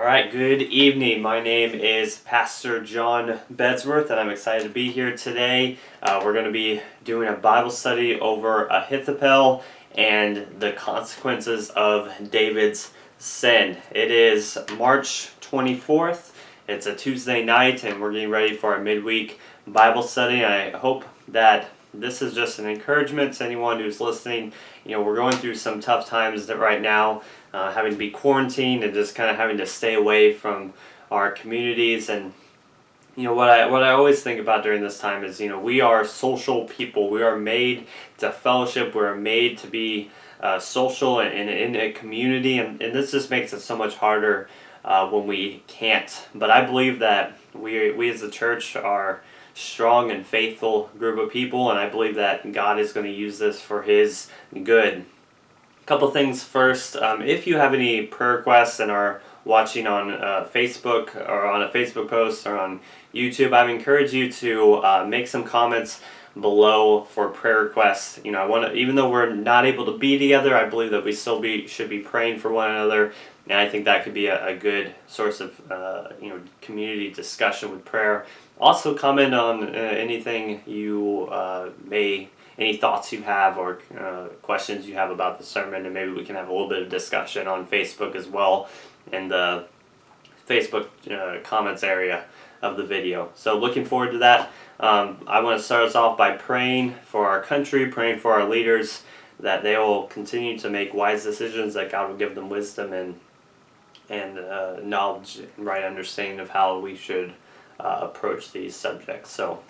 All right, good evening. My name is Pastor John Bedsworth, and I'm excited to be here today. We're going to be doing a Bible study over Ahithophel and the consequences of David's sin. It is March 24th. It's a Tuesday night, and we're getting ready for our midweek Bible study. I hope that this is just an encouragement to anyone who's listening. You know, we're going through some tough times right now. Having to be quarantined and just kind of having to stay away from our communities. And you know what I always think about during this time is, you know, we are social people. We are made to fellowship. We are made to be social and in a community, and this just makes it so much harder when we can't. But I believe that we as a church are strong and faithful group of people, and I believe that God is going to use this for His good. Couple things first. If you have any prayer requests and are watching on Facebook or on a Facebook post or on YouTube, I encourage you to make some comments below for prayer requests. You know, even though we're not able to be together, I believe that we still should be praying for one another, and I think that could be a good source of community discussion with prayer. Also, comment on anything you any thoughts you have or questions you have about the sermon, and maybe we can have a little bit of discussion on Facebook as well in the Facebook comments area of the video. So looking forward to that. I want to start us off by praying for our country, praying for our leaders, that they will continue to make wise decisions, that God will give them wisdom and knowledge and right understanding of how we should approach these subjects. So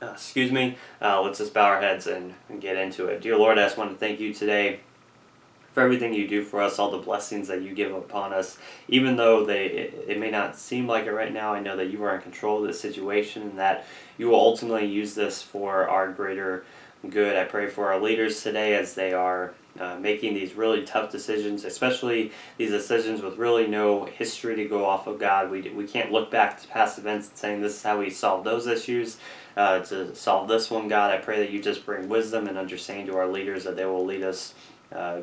let's just bow our heads and get into it. Dear Lord, I just want to thank you today for everything you do for us, all the blessings that you give upon us. Even though it may not seem like it right now, I know that you are in control of the situation and that you will ultimately use this for our greater good. I pray for our leaders today as they are making these really tough decisions, especially these decisions with really no history to go off of. God, we can't look back to past events and saying this is how we solved those issues. To solve this one, God, I pray that you just bring wisdom and understanding to our leaders, that they will lead us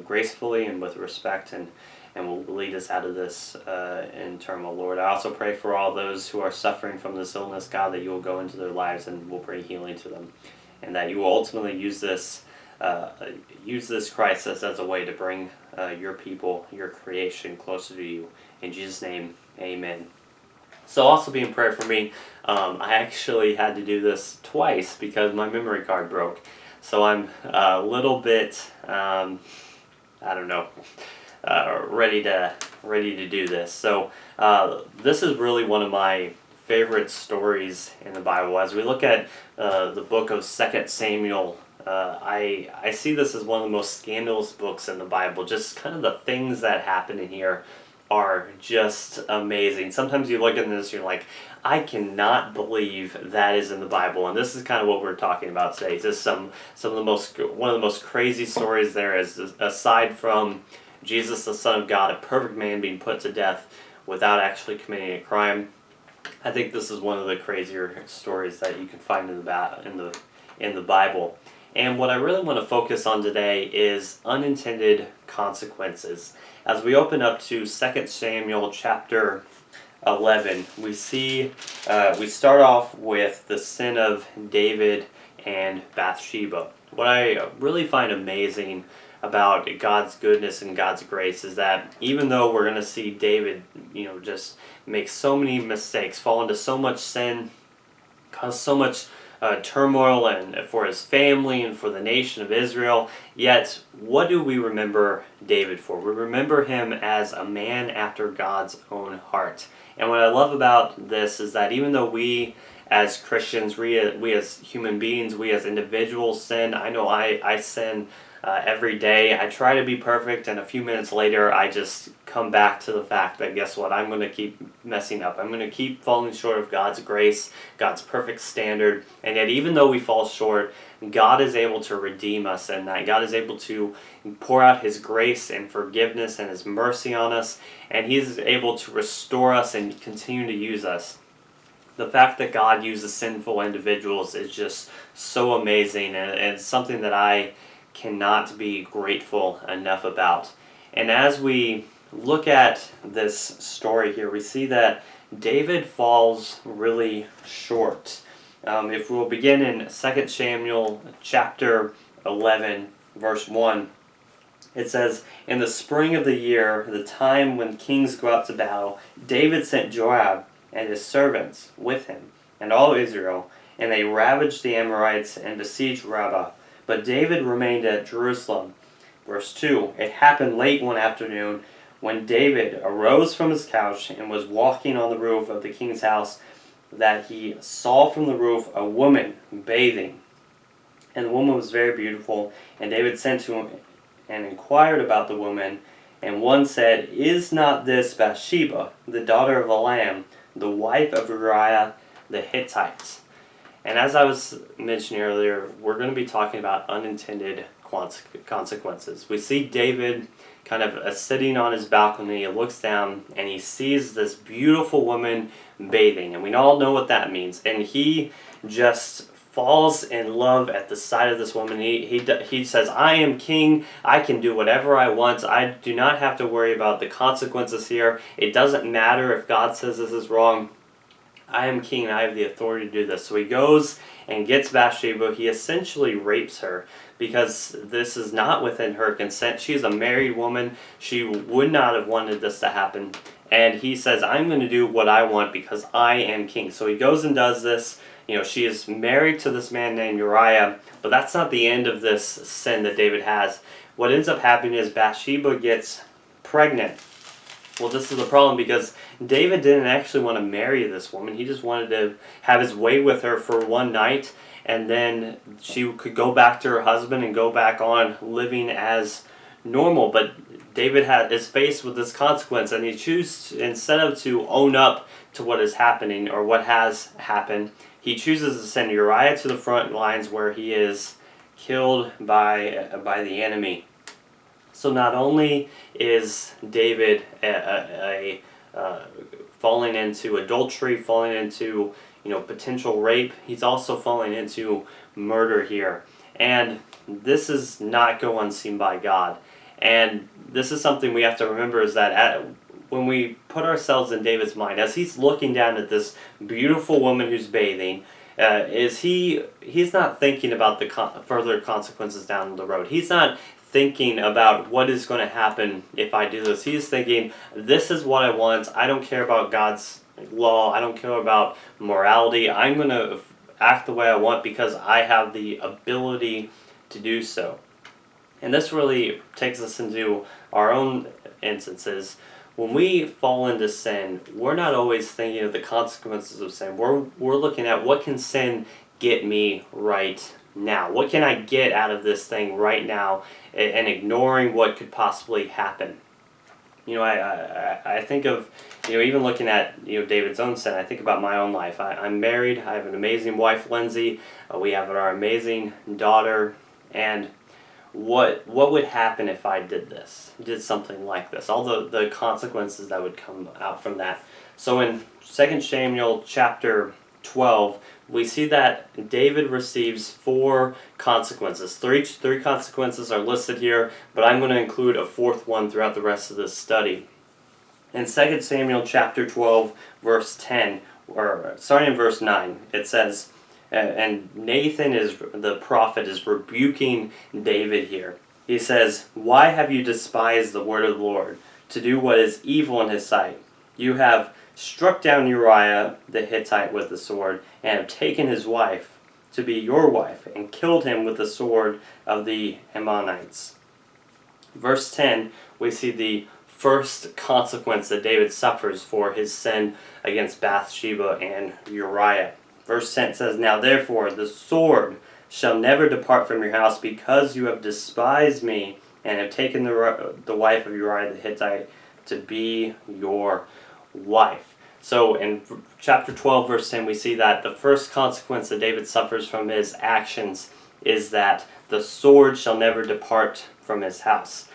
gracefully and with respect, and will lead us out of this in turmoil, Lord. I also pray for all those who are suffering from this illness, God, that you will go into their lives and will bring healing to them, and that you will ultimately use this crisis as a way to bring your people, your creation, closer to you. In Jesus' name, amen. So also be in prayer for me. I actually had to do this twice because my memory card broke. So I'm a little bit, ready to do this. So this is really one of my favorite stories in the Bible. As we look at the book of 2 Samuel, I see this as one of the most scandalous books in the Bible. Just kind of the things that happen in here are just amazing. Sometimes you look at this, you're like, I cannot believe that is in the Bible, and this is kind of what we're talking about today. Just one of the most crazy stories there is, aside from Jesus, the Son of God, a perfect man being put to death without actually committing a crime. I think this is one of the crazier stories that you can find in the Bible. And what I really want to focus on today is unintended consequences. As we open up to 2 Samuel chapter 11, we start off with the sin of David and Bathsheba. What I really find amazing about God's goodness and God's grace is that even though we're going to see David, just make so many mistakes, fall into so much sin, cause so much turmoil and for his family and for the nation of Israel, yet what do we remember David for? We remember him as a man after God's own heart. And what I love about this is that even though we as Christians, we as human beings, we as individuals sin, I know I sin every day. I try to be perfect, and a few minutes later I just come back to the fact that guess what? I'm going to keep messing up. I'm going to keep falling short of God's grace, God's perfect standard, and yet even though we fall short, God is able to redeem us, and that God is able to pour out His grace and forgiveness and His mercy on us, and He's able to restore us and continue to use us. The fact that God uses sinful individuals is just so amazing, and it's something that I cannot be grateful enough about. And as we look at this story here, we see that David falls really short. If we'll begin in 2 Samuel chapter 11, verse 1, it says, "In the spring of the year, the time when kings go out to battle, David sent Joab and his servants with him, and all Israel, and they ravaged the Amorites and besieged Rabbah. But David remained at Jerusalem." Verse 2, "It happened late one afternoon, when David arose from his couch and was walking on the roof of the king's house, that he saw from the roof a woman bathing. And the woman was very beautiful, and David sent to him and inquired about the woman. And one said, 'Is not this Bathsheba, the daughter of Elam, the wife of Uriah the Hittite?'" And as I was mentioning earlier, we're going to be talking about unintended consequences. We see David kind of sitting on his balcony, he looks down, and he sees this beautiful woman bathing. And we all know what that means. And he just falls in love at the sight of this woman. He says, "I am king, I can do whatever I want, I do not have to worry about the consequences here. It doesn't matter if God says this is wrong. I am king and I have the authority to do this." So he goes and gets Bathsheba. He essentially rapes her because this is not within her consent. She's a married woman. She would not have wanted this to happen. And he says, "I'm going to do what I want because I am king." So he goes and does this. She is married to this man named Uriah, but that's not the end of this sin that David has. What ends up happening is Bathsheba gets pregnant. Well, this is the problem because David didn't actually want to marry this woman. He just wanted to have his way with her for one night, and then she could go back to her husband and go back on living as normal. But David is faced with this consequence, and he chooses, instead of to own up to what is happening or what has happened, he chooses to send Uriah to the front lines where he is killed by the enemy. So not only is David falling into adultery, falling into potential rape, he's also falling into murder here. And this is not go unseen by God. And this is something we have to remember, is that when we put ourselves in David's mind, as he's looking down at this beautiful woman who's bathing, he's not thinking about the further consequences down the road. He's not thinking about what is going to happen if I do this. He's thinking, this is what I want. I don't care about God's law. I don't care about morality. I'm going to act the way I want because I have the ability to do so. And this really takes us into our own instances. When we fall into sin, we're not always thinking of the consequences of sin. We're looking at, what can sin get me right now? What can I get out of this thing right now? And ignoring what could possibly happen. I think of, even looking at, David's own sin, I think about my own life. I'm married. I have an amazing wife, Lindsay. We have our amazing daughter. And what would happen if I did something like this? All the consequences that would come out from that. So in 2 Samuel chapter 12, we see that David receives 4 consequences. Three consequences are listed here, but I'm going to include a 4th one throughout the rest of this study. In 2 Samuel chapter 12, verse 10, or starting in verse 9, it says, and Nathan, the prophet, is rebuking David here. He says, "Why have you despised the word of the Lord, to do what is evil in his sight? You have struck down Uriah the Hittite with the sword, and have taken his wife to be your wife, and killed him with the sword of the Ammonites." Verse 10, we see the first consequence that David suffers for his sin against Bathsheba and Uriah. Verse 10 says, "Now therefore the sword shall never depart from your house, because you have despised me, and have taken the wife of Uriah the Hittite to be your wife." So in chapter 12, verse 10, we see that the first consequence that David suffers from his actions is that the sword shall never depart from his house.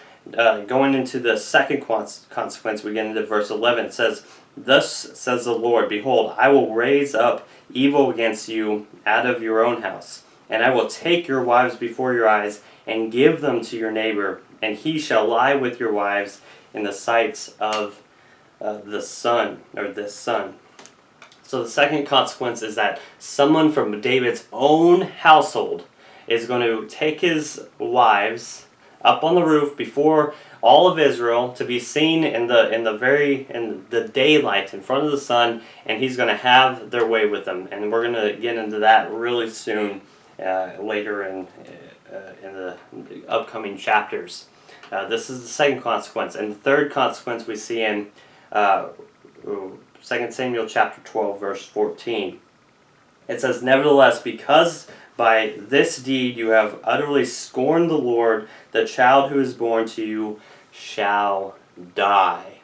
Going into the second consequence, we get into verse 11. It says, "Thus says the Lord, behold, I will raise up evil against you out of your own house, and I will take your wives before your eyes, and give them to your neighbor, and he shall lie with your wives in the sight of the son, or this son. So the second consequence is that someone from David's own household is going to take his wives up on the roof before all of Israel to be seen in the daylight in front of the sun, and he's going to have their way with them. And we're going to get into that really soon, later in the upcoming chapters. This is the second consequence. And the third consequence we see in 2 Samuel chapter 12, verse 14. It says, "Nevertheless, because by this deed you have utterly scorned the Lord, the child who is born to you shall die."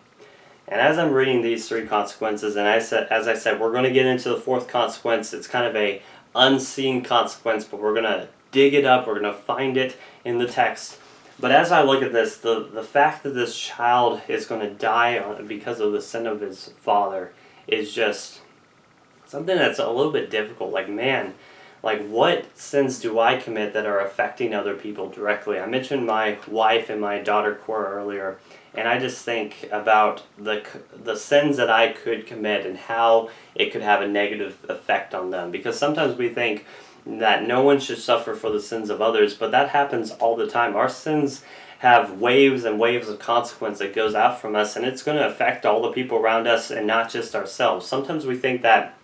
And as I'm reading these three consequences, and as I said, we're going to get into the fourth consequence. It's kind of a unseen consequence, but we're going to dig it up. We're going to find it in the text. But as I look at this, the fact that this child is going to die because of the sin of his father is just something that's a little bit difficult. Like, man, like, what sins do I commit that are affecting other people directly? I mentioned my wife and my daughter Cora earlier, and I just think about the sins that I could commit and how it could have a negative effect on them. Because sometimes we think that no one should suffer for the sins of others, but that happens all the time. Our sins have waves and waves of consequence that goes out from us, and it's going to affect all the people around us and not just ourselves. Sometimes we think that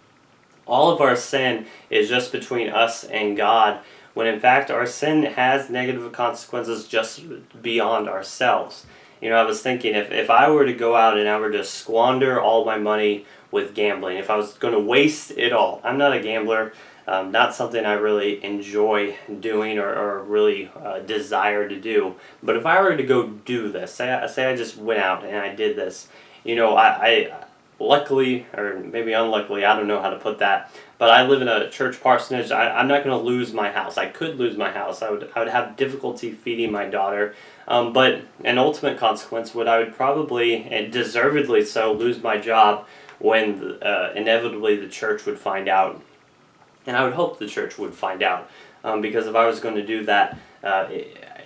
all of our sin is just between us and God, when in fact our sin has negative consequences just beyond ourselves. You know, I was thinking, if I were to go out and I were to squander all my money with gambling, if I was going to waste it all, I'm not a gambler, not something I really enjoy doing or really desire to do. But if I were to go do this, say I just went out and I did this, you know, I luckily, or maybe unluckily, I don't know how to put that, but I live in a church parsonage. I'm not going to lose my house. I could lose my house. I would have difficulty feeding my daughter. But an ultimate consequence would I would probably, and deservedly so, lose my job when inevitably the church would find out. And I would hope the church would find out, because if I was going to do that,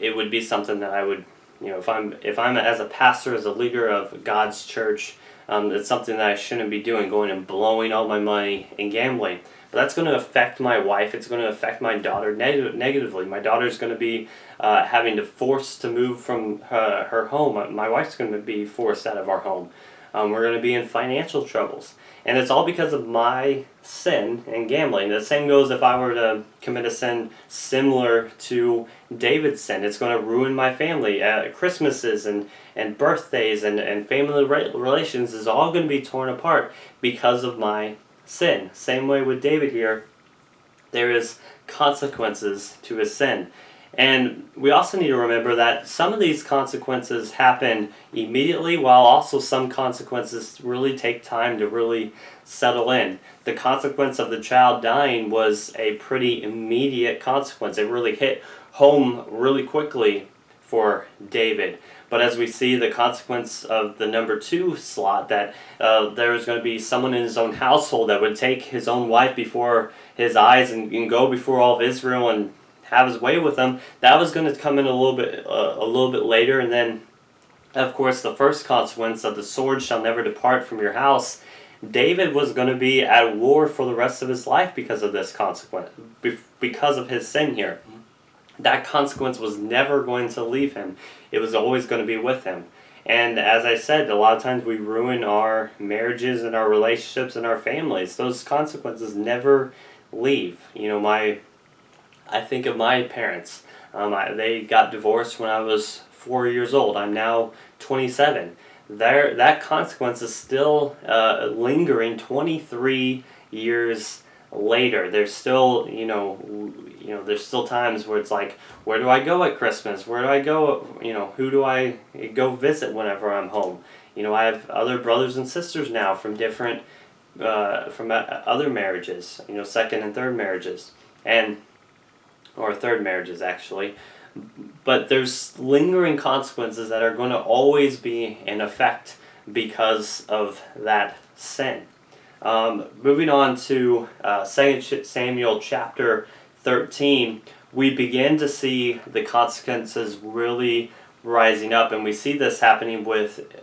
it would be something that I would, you know, if I'm as a pastor, as a leader of God's church, it's something that I shouldn't be doing, going and blowing all my money in gambling. But that's going to affect my wife. It's going to affect my daughter negatively. My daughter's going to be having to force to move from her home. My wife's going to be forced out of our home. We're going to be in financial troubles. And it's all because of my sin in gambling. The same goes if I were to commit a sin similar to David's sin. It's going to ruin my family. Christmases and birthdays and family relations is all going to be torn apart because of my sin. Same way with David here. There is consequences to his sin. And we also need to remember that some of these consequences happen immediately, while also some consequences really take time to really settle in. The consequence of the child dying was a pretty immediate consequence. It really hit home really quickly for David. But as we see the consequence of the number 2 slot, that there was going to be someone in his own household that would take his own wife before his eyes and go before all of Israel and have his way with them, that was going to come in a little bit later. And then, of course, the first consequence of the sword shall never depart from your house. David was going to be at war for the rest of his life because of this consequence, because of his sin here. That consequence was never going to leave him. It was always going to be with him. And as I said, a lot of times we ruin our marriages and our relationships and our families. Those consequences never leave. You know, I think of my parents. They got divorced when I was 4 years old. I'm now 27. That consequence is still lingering 23 years later. There's still, there's still times where it's like, where do I go at Christmas? Where do I go? Who do I go visit whenever I'm home? I have other brothers and sisters now from different, from other marriages. Second and third marriages, or third marriages actually. But there's lingering consequences that are going to always be in effect because of that sin. Moving on to 2 Samuel chapter 13, we begin to see the consequences really rising up, and we see this happening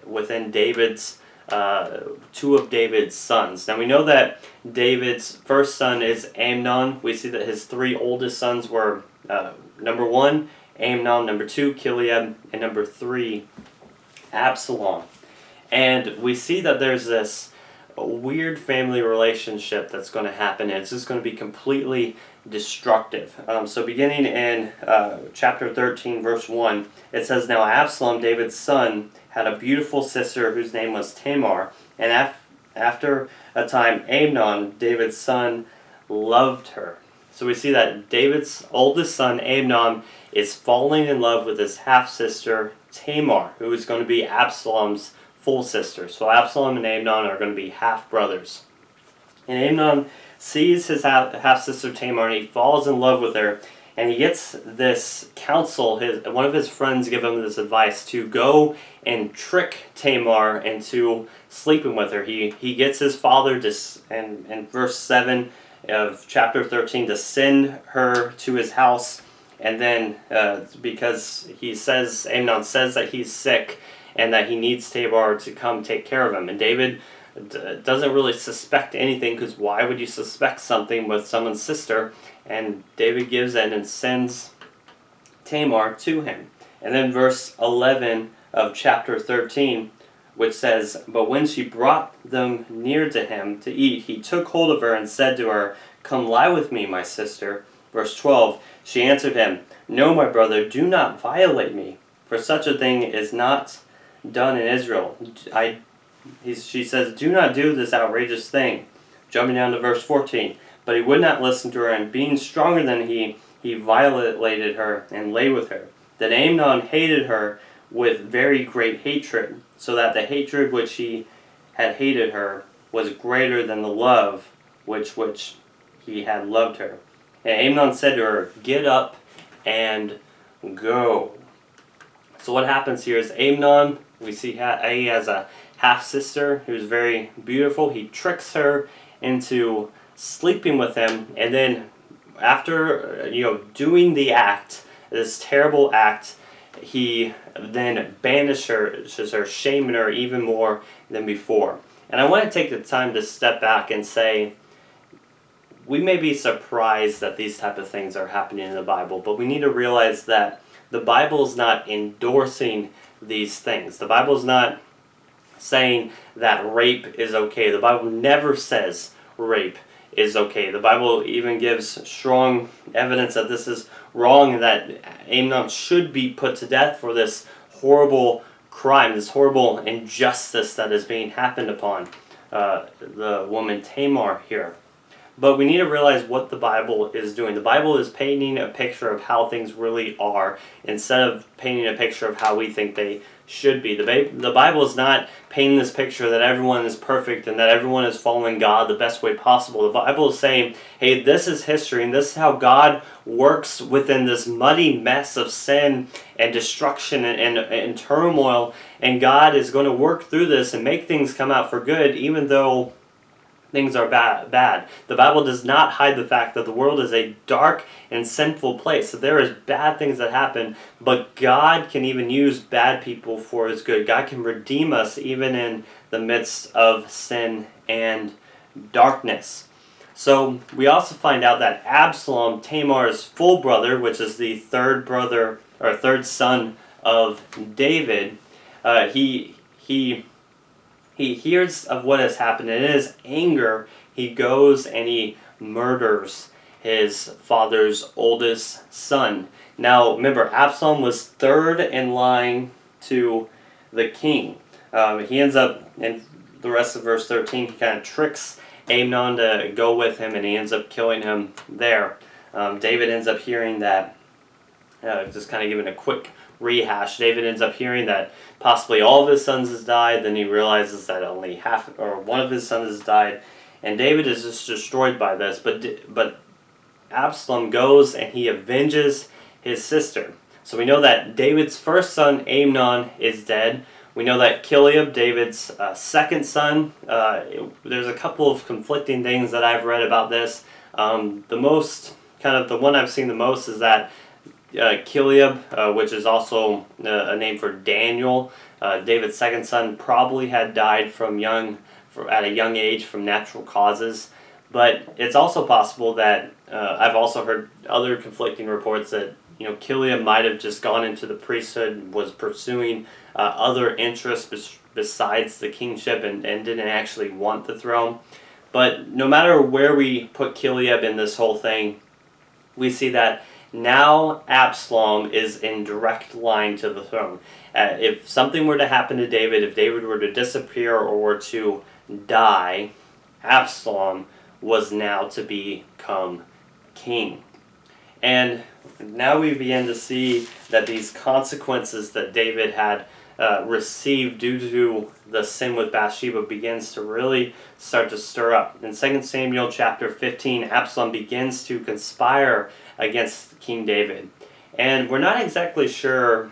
within David's two of David's sons. Now we know that David's first son is Amnon. We see that his three oldest sons were number 1, Amnon, number 2, Kileab, and number 3, Absalom. And we see that there's this weird family relationship that's going to happen, and it's just going to be completely destructive. So beginning in chapter 13, verse 1, it says, "Now Absalom, David's son, had a beautiful sister whose name was Tamar, and after a time Amnon, David's son, loved her." So we see that David's oldest son, Amnon, is falling in love with his half-sister, Tamar, who is going to be Absalom's full sister. So Absalom and Amnon are going to be half-brothers. And Amnon sees his half-sister Tamar, and he falls in love with her, and he gets this counsel. One of his friends give him this advice to go and trick Tamar into sleeping with her. He gets his father in verse 7 of chapter 13 to send her to his house, and then because Amnon says that he's sick and that he needs Tamar to come take care of him. And David doesn't really suspect anything, because why would you suspect something with someone's sister? And David gives in and sends Tamar to him. And then verse 11 of chapter 13, which says, "But when she brought them near to him to eat, he took hold of her and said to her, 'Come lie with me, my sister.' Verse 12, she answered him, 'No, my brother, do not violate me, for such a thing is not done in Israel.' She says, 'Do not do this outrageous thing.' Jumping down to verse 14, but he would not listen to her, and being stronger than he violated her and lay with her. Then Amnon hated her with very great hatred, so that the hatred which he had hated her was greater than the love which he had loved her. And Amnon said to her, 'Get up and go.'" So what happens here is Amnon, we see he has a half-sister who's very beautiful. He tricks her into sleeping with him, and then after doing the act, this terrible act, he then banishes her, shaming her even more than before. And I want to take the time to step back and say, we may be surprised that these type of things are happening in the Bible, but we need to realize that the Bible is not endorsing these things. The Bible is not saying that rape is okay. The Bible never says rape is okay. The Bible even gives strong evidence that this is wrong, and that Amnon should be put to death for this horrible crime, this horrible injustice that is being happened upon the woman Tamar here. But we need to realize what the Bible is doing. The Bible is painting a picture of how things really are, instead of painting a picture of how we think they should be. The Bible is not painting this picture that everyone is perfect and that everyone is following God the best way possible. The Bible is saying, hey, this is history, and this is how God works within this muddy mess of sin and destruction and turmoil, and God is going to work through this and make things come out for good, even though things are bad. The Bible does not hide the fact that the world is a dark and sinful place. So there is bad things that happen, but God can even use bad people for His good. God can redeem us even in the midst of sin and darkness. So we also find out that Absalom, Tamar's full brother, which is the third son of David, he hears of what has happened, and in his anger, he goes and he murders his father's oldest son. Now, remember, Absalom was third in line to the king. He ends up, in the rest of verse 13, he kind of tricks Amnon to go with him, and he ends up killing him there. David ends up hearing that, just kind of giving a quick rehash, David ends up hearing that possibly all of his sons has died. Then he realizes that only one of his sons has died, and David is just destroyed by this. But Absalom goes and he avenges his sister. So we know that David's first son Amnon is dead. We know that Kileab, David's second son, there's a couple of conflicting things that I've read about this. The one I've seen the most is that Kileab, which is also a name for Daniel, David's second son, probably had died at a young age from natural causes. But it's also possible that I've also heard other conflicting reports that Kileab might have just gone into the priesthood, was pursuing other interests besides the kingship, and didn't actually want the throne. But no matter where we put Kileab in this whole thing, we see that now Absalom is in direct line to the throne. If something were to happen to David, if David were to disappear or were to die, Absalom was now to become king. And now we begin to see that these consequences that David had received due to the sin with Bathsheba begins to really start to stir up. In 2 Samuel chapter 15, Absalom begins to conspire against King David. And we're not exactly sure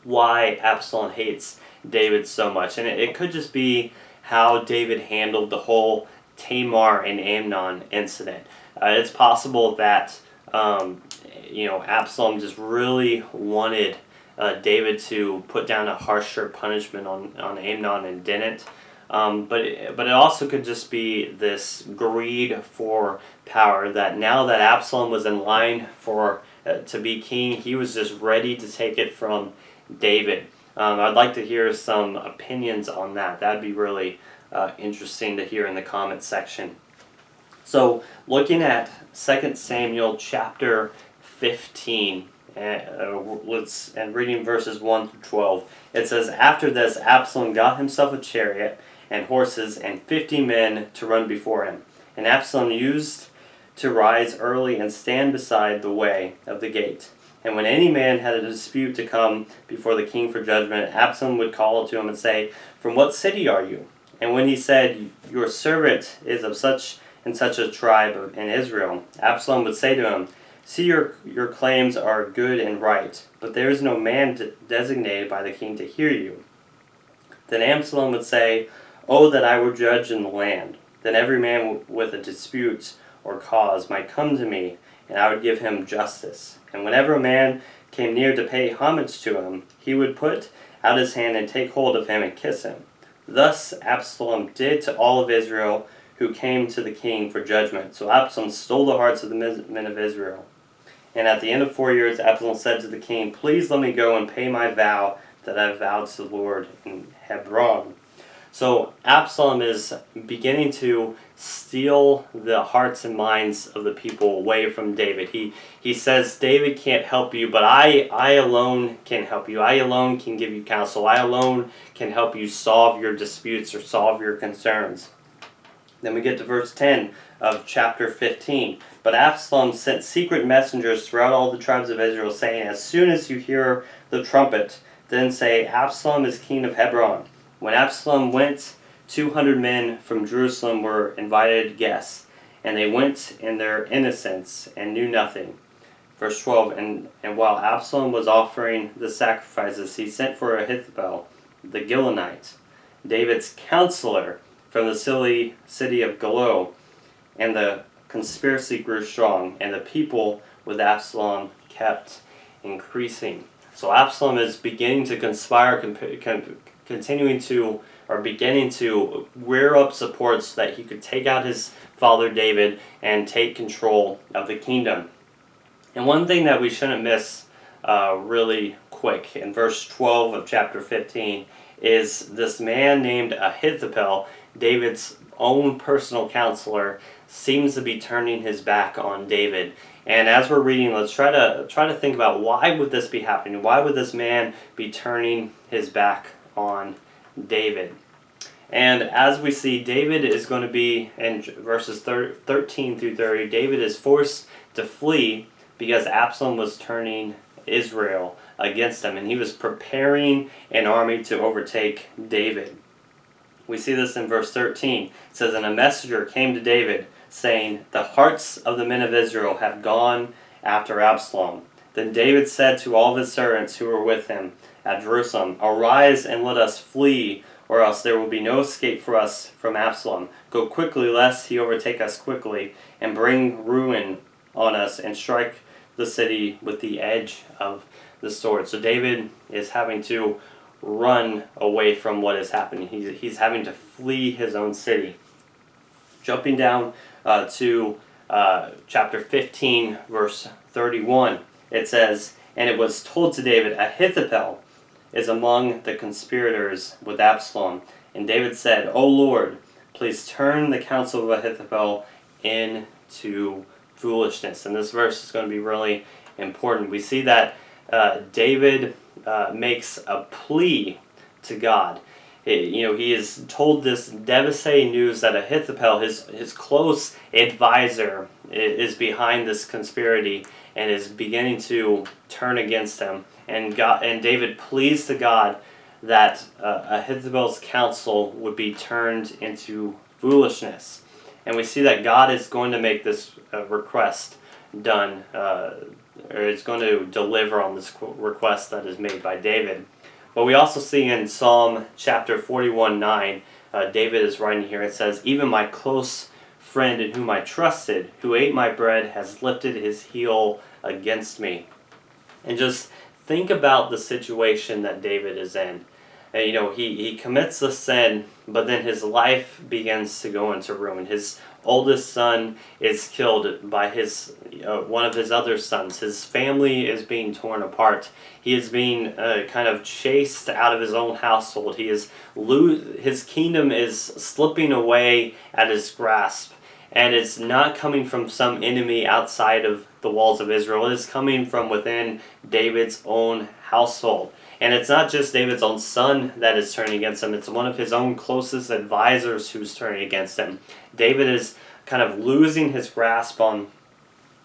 why Absalom hates David so much. And it could just be how David handled the whole Tamar and Amnon incident. It's possible that Absalom just really wanted David to put down a harsher punishment on Amnon and didn't. But it also could just be this greed for power, that now that Absalom was in line for to be king, he was just ready to take it from David. I'd like to hear some opinions on that. That'd be really interesting to hear in the comment section. So looking at 2 Samuel chapter 15, and reading verses 1 through 12, it says, "After this, Absalom got himself a chariot and horses and 50 men to run before him. And Absalom used to rise early and stand beside the way of the gate. And when any man had a dispute to come before the king for judgment, Absalom would call to him and say, 'From what city are you?' And when he said, 'Your servant is of such and such a tribe in Israel,' Absalom would say to him, 'See, your claims are good and right, but there is no man designated by the king to hear you.' Then Absalom would say, 'Oh, that I were judge in the land. Then every man with a dispute or cause might come to me, and I would give him justice. And whenever a man came near to pay homage to him, he would put out his hand and take hold of him and kiss him.' Thus Absalom did to all of Israel who came to the king for judgment. So Absalom stole the hearts of the men of Israel. And at the end of 4 years, Absalom said to the king, 'Please let me go and pay my vow that I vowed to the Lord in Hebron.'" So Absalom is beginning to steal the hearts and minds of the people away from David. He says, "David can't help you, but I alone can help you. I alone can give you counsel. I alone can help you solve your disputes or solve your concerns." Then we get to verse 10 of chapter 15. "But Absalom sent secret messengers throughout all the tribes of Israel, saying, 'As soon as you hear the trumpet, then say, Absalom is king of Hebron.' When Absalom went, 200 men from Jerusalem were invited guests, and they went in their innocence and knew nothing." Verse 12, and while Absalom was offering the sacrifices, he sent for Ahithophel, the Gilonite, David's counselor, from the city of Gilo, and the conspiracy grew strong, and the people with Absalom kept increasing. So Absalom is beginning to conspire, beginning to rear up support so that he could take out his father David and take control of the kingdom. And one thing that we shouldn't miss really quick in verse 12 of chapter 15 is this man named Ahithophel, David's own personal counselor, seems to be turning his back on David. And as we're reading, let's try to think about, why would this be happening? Why would this man be turning his back on David? And as we see, David is going to be, in verses 13 through 30, David is forced to flee because Absalom was turning Israel against him, and he was preparing an army to overtake David. We see this in verse 13. It says, "And a messenger came to David, saying, 'The hearts of the men of Israel have gone after Absalom.' Then David said to all of his servants who were with him at Jerusalem, 'Arise and let us flee, or else there will be no escape for us from Absalom. Go quickly, lest he overtake us quickly, and bring ruin on us, and strike the city with the edge of the sword. So David is having to run away from what is happening. He's having to flee his own city. Jumping down to chapter 15, verse 31, it says, "And it was told to David, Ahithophel is among the conspirators with Absalom. And David said, O Lord, please turn the counsel of Ahithophel into foolishness." And this verse is going to be really important. We see that David makes a plea to God. He is told this devastating news that Ahithophel, his close advisor, is behind this conspiracy and is beginning to turn against him. And David pleads to God that Ahithophel's counsel would be turned into foolishness. And we see that God is going to make this request done, or is going to deliver on this request that is made by David. But we also see in Psalm chapter 41:9, David is writing here, it says, "Even my close friend in whom I trusted, who ate my bread, has lifted his heel against me." And just think about the situation that David is in. And, he commits the sin, but then his life begins to go into ruin. His oldest son is killed by one of his other sons. His family is being torn apart. He is being kind of chased out of his own household. His kingdom is slipping away at his grasp. And it's not coming from some enemy outside of the walls of Israel. It is coming from within David's own household. And it's not just David's own son that is turning against him. It's one of his own closest advisors who's turning against him. David is kind of losing his grasp on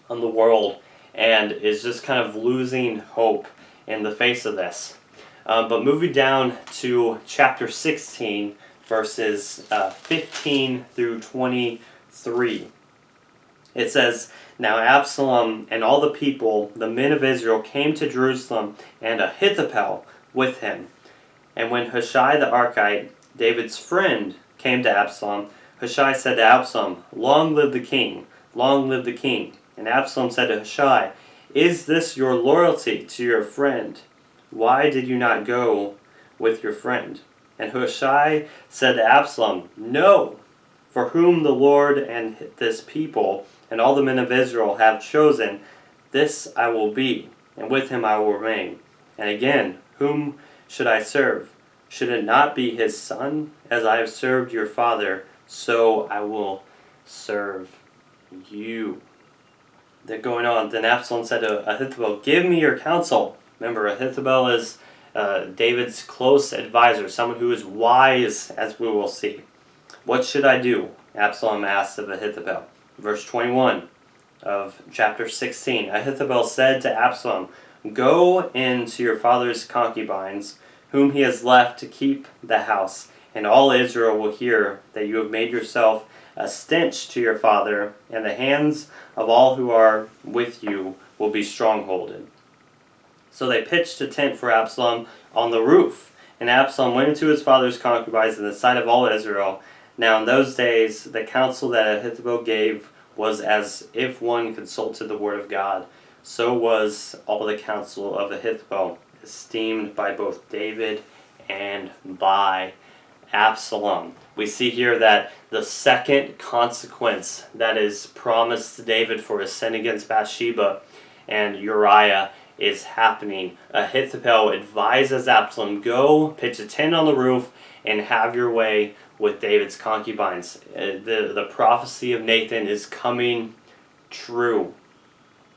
the world and is just kind of losing hope in the face of this. But moving down to chapter 16, verses 15 through 23. It says, "Now Absalom and all the people, the men of Israel, came to Jerusalem, and Ahithophel with him. And when Hushai the Archite, David's friend, came to Absalom, Hushai said to Absalom, Long live the king! Long live the king! And Absalom said to Hushai, Is this your loyalty to your friend? Why did you not go with your friend? And Hushai said to Absalom, No! For whom the Lord and this people and all the men of Israel have chosen, this I will be, and with him I will remain. And again, whom should I serve? Should it not be his son? As I have served your father, so I will serve you." Then going on, then Absalom said to Ahithophel, "Give me your counsel." Remember, Ahithophel is David's close advisor, someone who is wise, as we will see. "What should I do?" Absalom asked of Ahithophel. Verse 21 of chapter 16. Ahithophel said to Absalom, "Go in to your father's concubines, whom he has left to keep the house, and all Israel will hear that you have made yourself a stench to your father, and the hands of all who are with you will be strongholded." So they pitched a tent for Absalom on the roof, and Absalom went into his father's concubines in the sight of all Israel. Now in those days, the counsel that Ahithophel gave was as if one consulted the word of God. So was all the counsel of Ahithophel, esteemed by both David and by Absalom. We see here that the second consequence that is promised to David for his sin against Bathsheba and Uriah is happening. Ahithophel advises Absalom, "Go, pitch a tent on the roof, and have your way with David's concubines." The prophecy of Nathan is coming true.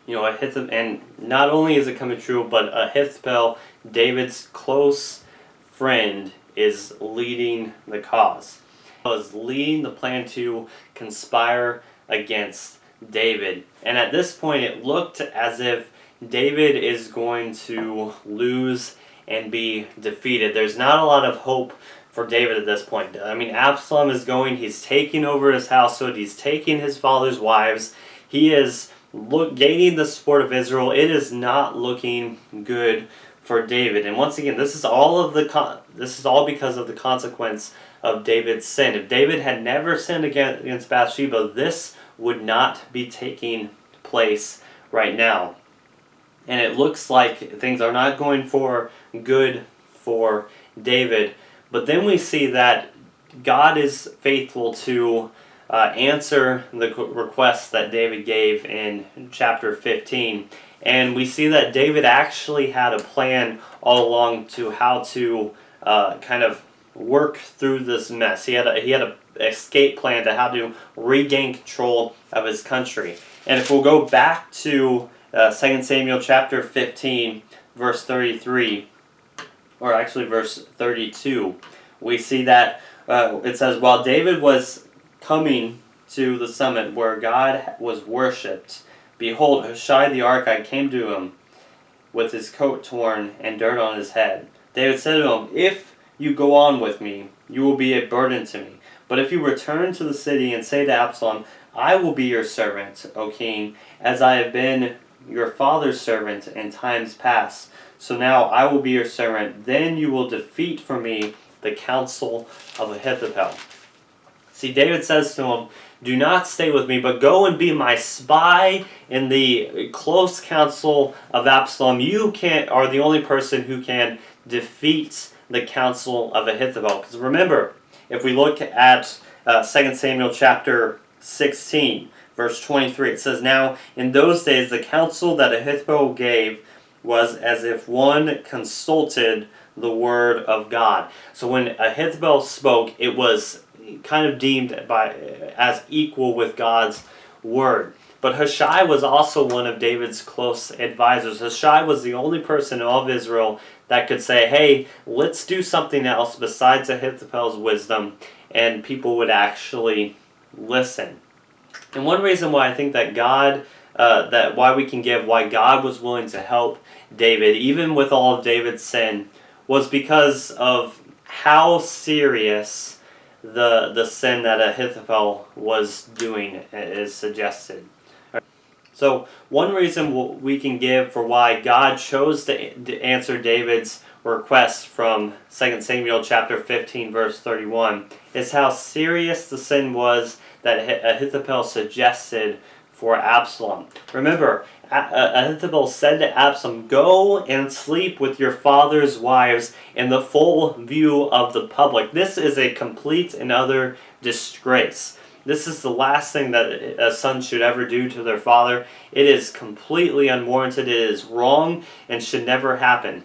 Ahithophel, and not only is it coming true, but Ahithophel, David's close friend, is leading the cause. Is leading the plan to conspire against David. And at this point, it looked as if David is going to lose and be defeated. There's not a lot of hope for David at this point. I mean, Absalom is he's taking over his household, he's taking his father's wives, he is gaining the support of Israel. It is not looking good for David. And once again, this is all because of the consequence of David's sin. If David had never sinned against Bathsheba, this would not be taking place right now. and it looks like things are not going for good for David. But then we see that God is faithful to answer the request that David gave in chapter 15. And we see that David actually had a plan all along to how to kind of work through this mess. He had a escape plan to how to regain control of his country. And if we'll go back to 2 Samuel chapter 15, verse 33, or actually verse 32, we see that it says, while David was coming to the summit where God was worshipped, behold, Hushai the Archite came to him with his coat torn and dirt on his head. David said to him, if you go on with me, you will be a burden to me. But if you return to the city and say to Absalom, I will be your servant, O king, as I have been your father's servant in times past. So now I will be your servant. Then you will defeat for me the counsel of Ahithophel. See, David says to him, do not stay with me, but go and be my spy in the close counsel of Absalom. You are the only person who can defeat the counsel of Ahithophel. Because remember, if we look at 2 Samuel chapter 16, verse 23, it says, now in those days the counsel that Ahithophel gave was as if one consulted the word of God. So when Ahithophel spoke, it was kind of deemed as equal with God's word. But Hushai was also one of David's close advisors. Hushai was the only person in all of Israel that could say, hey, let's do something else besides Ahithophel's wisdom, and people would actually listen. And one reason why I think that why God was willing to help David, even with all of David's sin, was because of how serious the sin that Ahithophel was doing is suggested. So one reason we can give for why God chose to answer David's request from 2 Samuel chapter 15 verse 31 is how serious the sin was that Ahithophel suggested for Absalom. Remember, Ahithophel said to Absalom, go and sleep with your father's wives in the full view of the public. This is a complete and utter disgrace. This is the last thing that a son should ever do to their father. It is completely unwarranted. It is wrong and should never happen.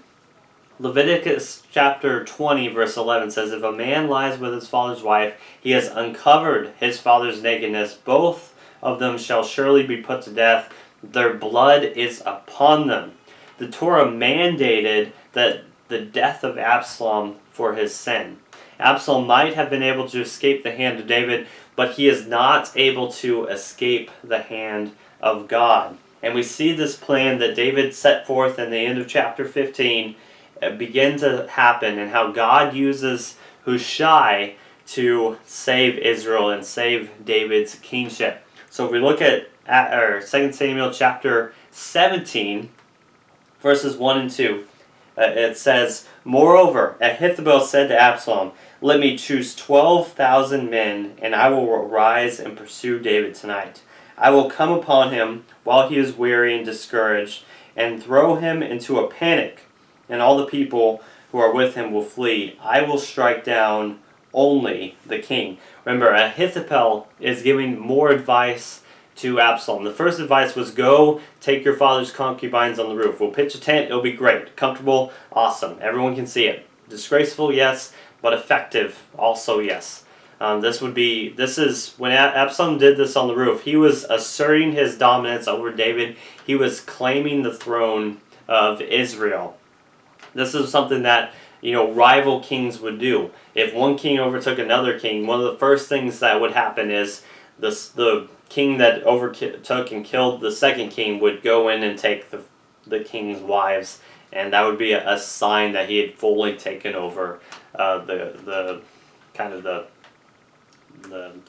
Leviticus chapter 20 verse 11 says, if a man lies with his father's wife, he has uncovered his father's nakedness. Both of them shall surely be put to death. Their blood is upon them. The Torah mandated that the death of Absalom for his sin. Absalom might have been able to escape the hand of David, but he is not able to escape the hand of God. And we see this plan that David set forth in the end of chapter 15 begin to happen, and how God uses Hushai to save Israel and save David's kingship. So if we look at 2 Samuel chapter 17, verses 1 and 2, it says, moreover, Ahithophel said to Absalom, let me choose 12,000 men, and I will arise and pursue David tonight. I will come upon him while he is weary and discouraged, and throw him into a panic, and all the people who are with him will flee. I will strike down only the king. Remember, Ahithophel is giving more advice to Absalom. The first advice was, go take your father's concubines on the roof. We'll pitch a tent, it'll be great. Comfortable, awesome. Everyone can see it. Disgraceful, yes, but effective, also yes. This is when Absalom did this on the roof. He was asserting his dominance over David. He was claiming the throne of Israel. This is something that rival kings would do. If one king overtook another king, one of the first things that would happen is the king that overtook and killed the second king would go in and take the king's wives, and that would be a sign that he had fully taken over the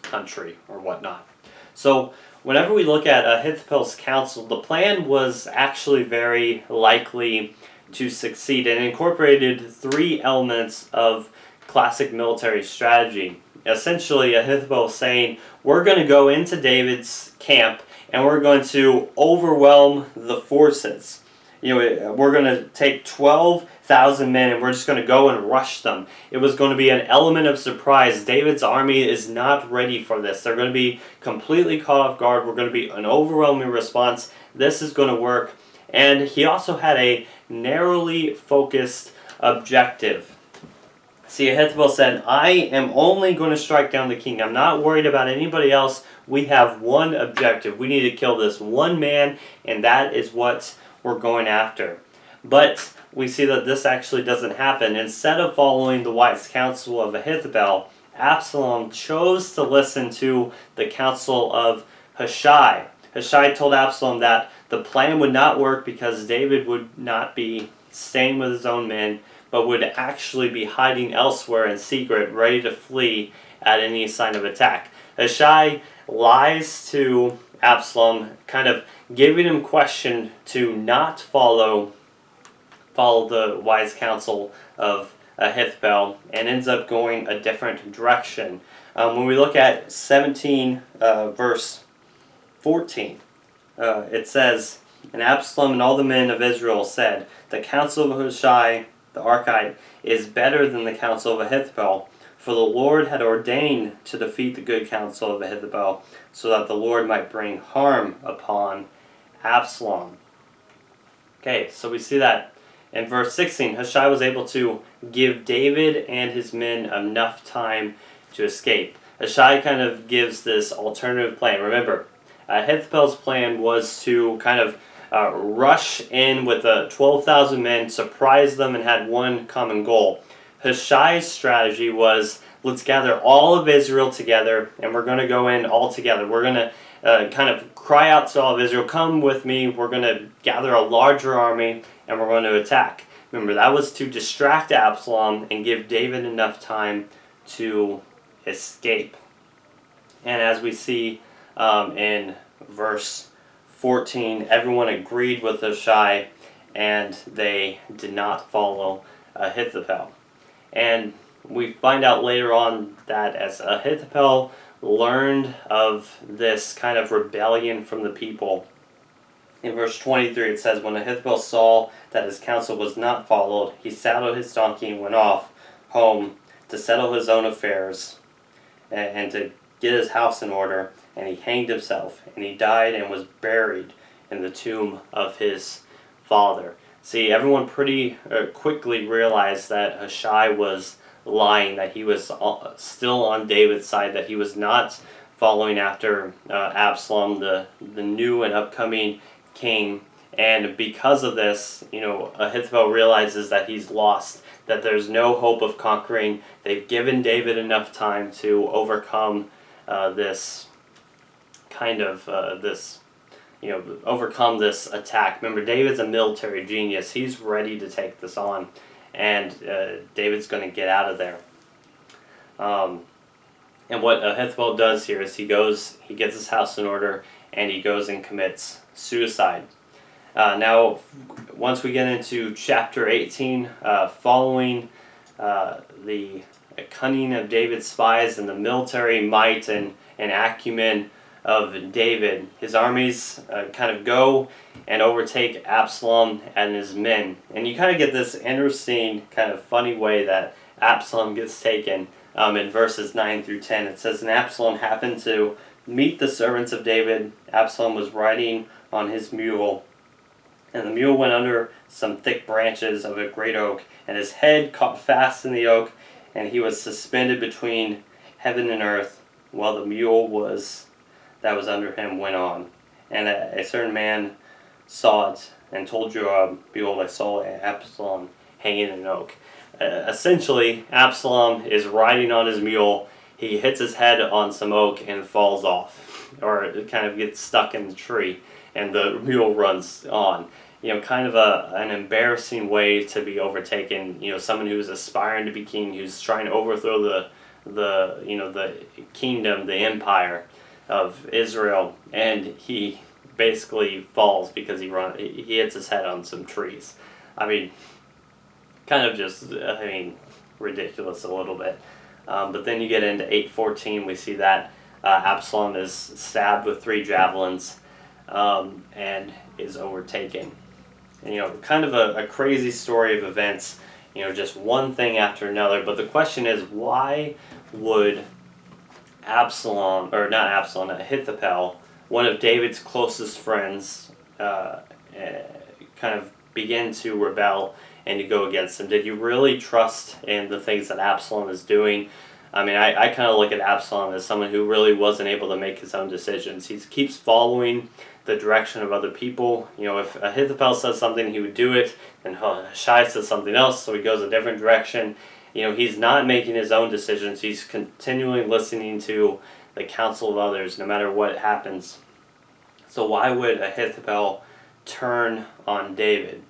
country or whatnot. So whenever we look at Ahithophel's counsel, the plan was actually very likely to succeed, and incorporated 3 elements of classic military strategy. Essentially, Ahithophel was saying, we're going to go into David's camp and we're going to overwhelm the forces. we're going to take 12,000 men and we're just going to go and rush them. It was going to be an element of surprise. David's army is not ready for this. They're going to be completely caught off guard. We're going to be an overwhelming response. This is going to work. And he also had a narrowly focused objective. See, Ahithophel said, I am only going to strike down the king. I'm not worried about anybody else. We have one objective. We need to kill this one man, and that is what we're going after. But we see that this actually doesn't happen. Instead of following the wise counsel of Ahithophel, Absalom chose to listen to the counsel of Hushai. Hushai told Absalom that the plan would not work because David would not be staying with his own men, but would actually be hiding elsewhere in secret, ready to flee at any sign of attack. Hushai lies to Absalom, kind of giving him question to not follow the wise counsel of Ahithophel, and ends up going a different direction. When we look at 17 verse 14, it says, And Absalom and all the men of Israel said, The counsel of Hushai the Archite is better than the counsel of Ahithophel, for the Lord had ordained to defeat the good counsel of Ahithophel, so that the Lord might bring harm upon Absalom. Okay, so we see that in verse 16, Hushai was able to give David and his men enough time to escape. Hushai kind of gives this alternative plan. Remember, Ahithophel's plan was to kind of rush in with 12,000 men, surprise them, and had one common goal. Hushai's strategy was, let's gather all of Israel together, and we're going to go in all together. We're going to kind of cry out to all of Israel, come with me, we're going to gather a larger army, and we're going to attack. Remember, that was to distract Absalom and give David enough time to escape. And as we see in verse 14, everyone agreed with Hushai, and they did not follow Ahithophel. And we find out later on that as Ahithophel learned of this kind of rebellion from the people, in verse 23 it says, When Ahithophel saw that his counsel was not followed, he saddled his donkey and went off home to settle his own affairs and to get his house in order, and he hanged himself, and he died and was buried in the tomb of his father. See, everyone pretty quickly realized that Hushai was lying, that he was still on David's side, that he was not following after Absalom, the new and upcoming king. And because of this, Ahithophel realizes that he's lost, that there's no hope of conquering. They've given David enough time to overcome this kind of overcome this attack. Remember, David's a military genius. He's ready to take this on, and David's going to get out of there. And what Ahithophel does here is he gets his house in order, and he goes and commits suicide. Now, once we get into chapter 18, following the cunning of David's spies and the military might and acumen of David, his armies kind of go and overtake Absalom and his men. And you kind of get this interesting, kind of funny way that Absalom gets taken in verses 9 through 10. It says, And Absalom happened to meet the servants of David. Absalom was riding on his mule, and the mule went under some thick branches of a great oak, and his head caught fast in the oak, and he was suspended between heaven and earth, while the mule that was under him went on. And a certain man saw it, and told Joab, Behold, I saw Absalom hanging in an oak. Essentially, Absalom is riding on his mule. He hits his head on some oak and falls off, or it kind of gets stuck in the tree, and the mule runs on. Kind of an embarrassing way to be overtaken. Someone who's aspiring to be king, who's trying to overthrow the kingdom, the empire of Israel, and he basically falls because he hits his head on some trees. Kind of just ridiculous a little bit. But then you get into 8:14, we see that Absalom is stabbed with 3 javelins and is overtaken. kind of a crazy story of events, just one thing after another. But the question is, why would Ahithophel, one of David's closest friends, kind of begin to rebel and to go against him? Did you really trust in the things that Absalom is doing? I mean, I kind of look at Absalom as someone who really wasn't able to make his own decisions. He keeps following the direction of other people. If Ahithophel says something, he would do it, and Hushai says something else, so he goes a different direction. He's not making his own decisions. He's continually listening to the counsel of others, no matter what happens. So why would Ahithophel turn on David?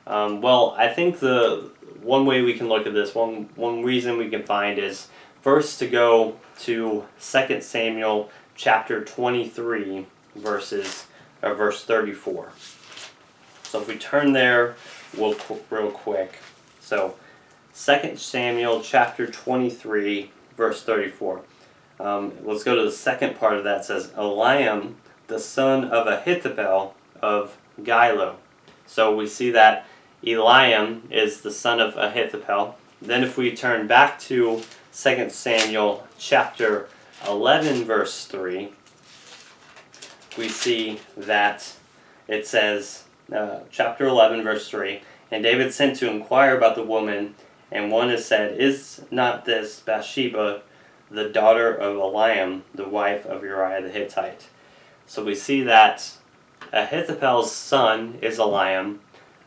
Well, I think the one way we can look at this, one reason we can find is first to go to 2 Samuel chapter 23, verse 34. So if we turn there real quick. So 2 Samuel chapter 23, verse 34. Let's go to the second part of that. It says, Eliam, the son of Ahithophel of Gilo. So we see that Eliam is the son of Ahithophel. Then if we turn back to 2 Samuel chapter 11, verse 3, we see that it says, chapter 11, verse 3, and David sent to inquire about the woman, and one has said, is not this Bathsheba, the daughter of Eliam, the wife of Uriah the Hittite? So we see that Ahithophel's son is Eliam.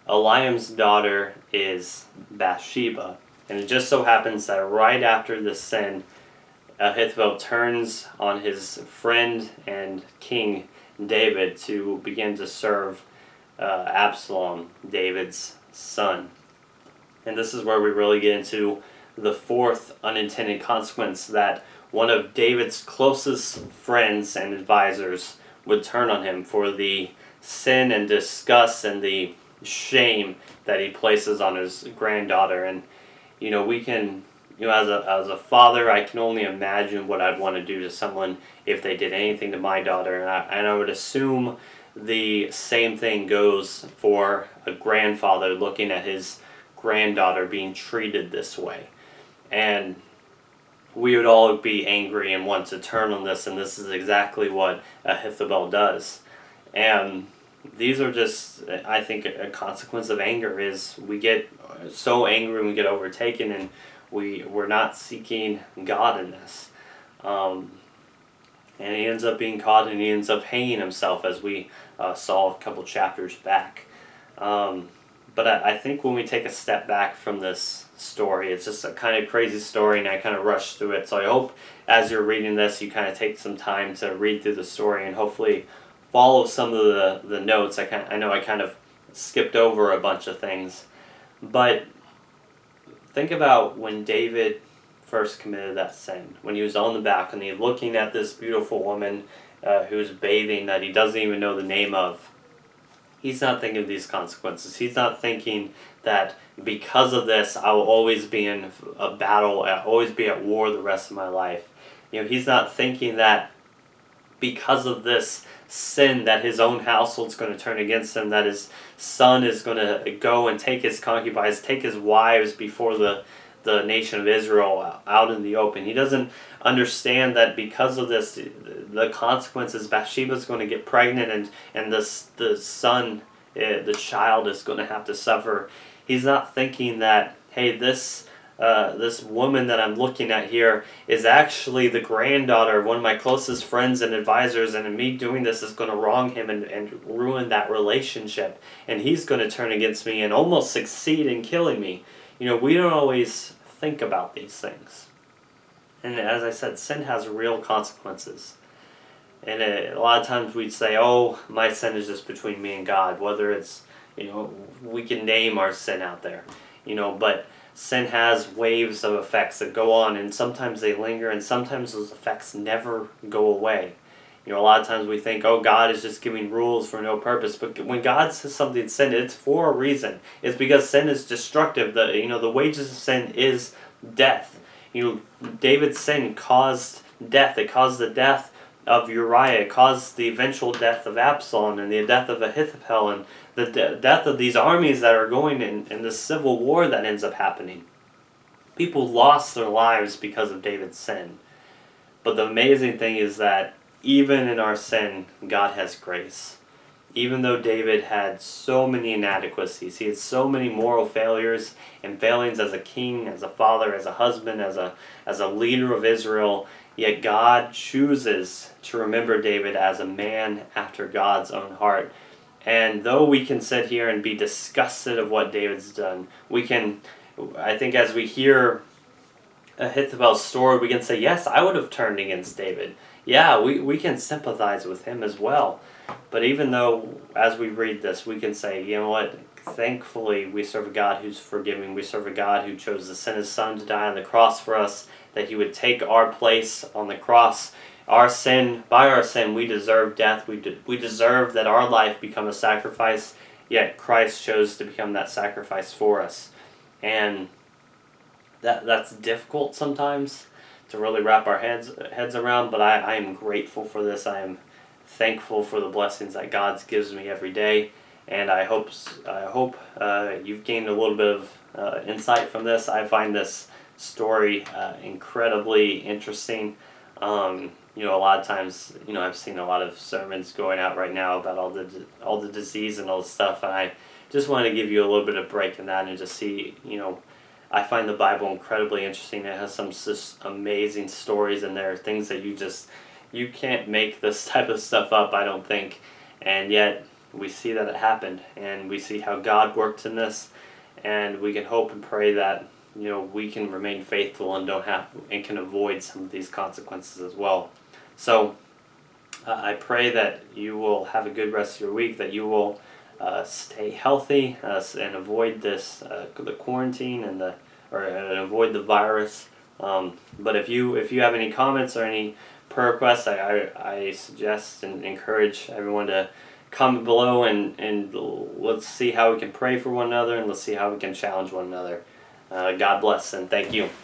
Eliam's daughter is Bathsheba. And it just so happens that right after this sin, Ahithophel turns on his friend and king David to begin to serve Absalom, David's son. And this is where we really get into the fourth unintended consequence, that one of David's closest friends and advisors would turn on him for the sin and disgust and the shame that he places on his granddaughter. And we can, as a father, I can only imagine what I'd want to do to someone if they did anything to my daughter, and I would assume the same thing goes for a grandfather looking at his granddaughter being treated this way. And we would all be angry and want to turn on this, and this is exactly what Ahithophel does. And these are just, I think, a consequence of anger is we get so angry and we get overtaken, and we're not seeking God in this. And he ends up being caught, and he ends up hanging himself, as we saw a couple chapters back. But I think when we take a step back from this story, it's just a kind of crazy story, and I kind of rushed through it. So I hope as you're reading this, you kind of take some time to read through the story and hopefully follow some of the notes. I know I kind of skipped over a bunch of things. But think about when David first committed that sin, when he was on the balcony looking at this beautiful woman who's bathing that he doesn't even know the name of. He's not thinking of these consequences. He's not thinking that because of this, I will always be in a battle, I'll always be at war the rest of my life. He's not thinking that because of this sin that his own household's going to turn against him, that his son is going to go and take his concubines, take his wives before the nation of Israel out in the open. He doesn't understand that because of this, the consequences, Bathsheba's going to get pregnant, and the son, the child, is going to have to suffer. He's not thinking that, hey, this woman that I'm looking at here is actually the granddaughter of one of my closest friends and advisors, and me doing this is going to wrong him and ruin that relationship, and he's going to turn against me and almost succeed in killing me. We don't always think about these things. And as I said, sin has real consequences. And a lot of times we'd say, oh, my sin is just between me and God. Whether it's, we can name our sin out there. But sin has waves of effects that go on, and sometimes they linger, and sometimes those effects never go away. A lot of times we think, oh, God is just giving rules for no purpose. But when God says something sin, it's for a reason. It's because sin is destructive. The wages of sin is death. David's sin caused death. It caused the death of Uriah. It caused the eventual death of Absalom and the death of Ahithophel and the death of these armies that are going in this civil war that ends up happening. People lost their lives because of David's sin. But the amazing thing is that even in our sin, God has grace. Even though David had so many inadequacies, he had so many moral failures and failings as a king, as a father, as a husband, as a leader of Israel, yet God chooses to remember David as a man after God's own heart. And though we can sit here and be disgusted of what David's done, I think as we hear Ahithophel's story, we can say, yes, I would have turned against David. Yeah, we can sympathize with him as well. But even though, as we read this, we can say, you know what, thankfully we serve a God who's forgiving. We serve a God who chose to send his son to die on the cross for us, that he would take our place on the cross. By our sin, we deserve death. We deserve that our life become a sacrifice, yet Christ chose to become that sacrifice for us. And that's difficult sometimes to really wrap our heads around, but I am grateful for this. I am thankful for the blessings that God gives me every day, and I hope you've gained a little bit of insight from this. I find this story incredibly interesting. A lot of times, I've seen a lot of sermons going out right now about all the disease and all the stuff, and I just wanted to give you a little bit of break in that and just see, I find the Bible incredibly interesting. It has some just amazing stories in there, things that you can't make this type of stuff up, I don't think. And yet, we see that it happened, and we see how God worked in this, and we can hope and pray that, we can remain faithful and can avoid some of these consequences as well. So, I pray that you will have a good rest of your week, that you will stay healthy and avoid the quarantine and avoid the virus. But if you have any comments or any prayer requests, I suggest and encourage everyone to comment below and let's see how we can pray for one another, and let's see how we can challenge one another. God bless and thank you.